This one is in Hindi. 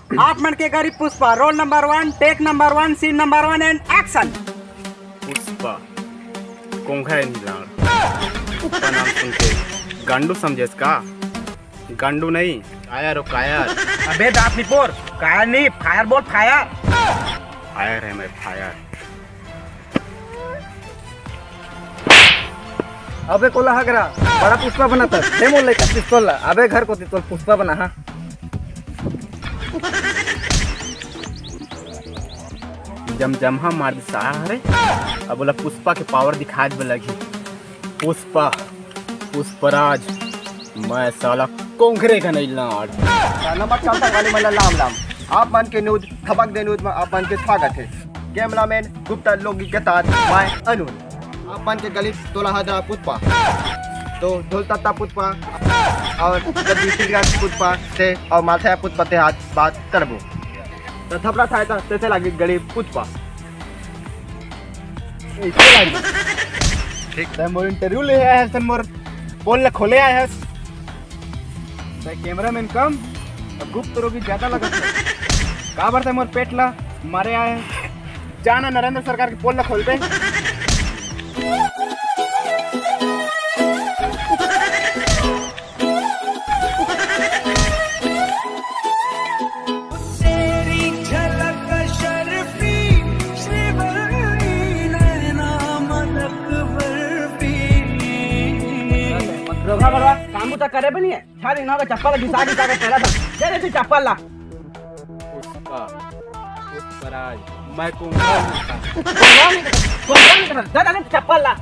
आप मन के गरीब Pushpa, roll number 1, take number 1, scene number 1 and action. Pushpa कोंघा पुष्पा नाम सुन के गांडू समझेस का? गांडू नहीं, कायर हो कायर। अबे दांत निपोर, कायर नहीं, फायर बोल फायर। फायर है मैं, फायर। अबे कोला हगरा बड़ा पुष्पा बना था डेमो लेकर पिस्तौल। अबे घर को तो पुष्पा बना। हाँ जमजमहा मार दी सारा रे। अब बोला पुष्पा के पावर दिखा दे लगी। पुष्पा पुष्पराज, मैं साला कोंघरे का नहीं लाड। नंबर चलता वाले मला लाम लाम। आप मन के न्यूज खबक दे न्यूज में आप मन के स्वागत है। कैमरामैन गुप्ता लोगी के साथ मैं अनुज। आप मन के गली तोला हजरा पुष्पा तो ढोलता पुष्पा और पुष्पा से और माथा पुष्पा से हाथ बात करबो तो थपड़ा था तैसे लगी गली पुष्पा। ठीक है, मोर इंटरव्यू ले आया है, सन मोर पोल ले खोले आया है। कैमरामैन कम अब गुप्त रोगी ज्यादा लगा का बार मोर पेट ला मारे आए हैं। जाना नरेंद्र सरकार के पोल ले खोल दे। रोगा बलवा काम तो करे भी नहीं है। छाड़ी ना चप्पल घिसा घिसा के तेरा था। दे दे तू चप्पल ला। पुष्पा पुष्पराज, मैं कोंघा कौन नहीं कर, दादा ने चप्पल ला।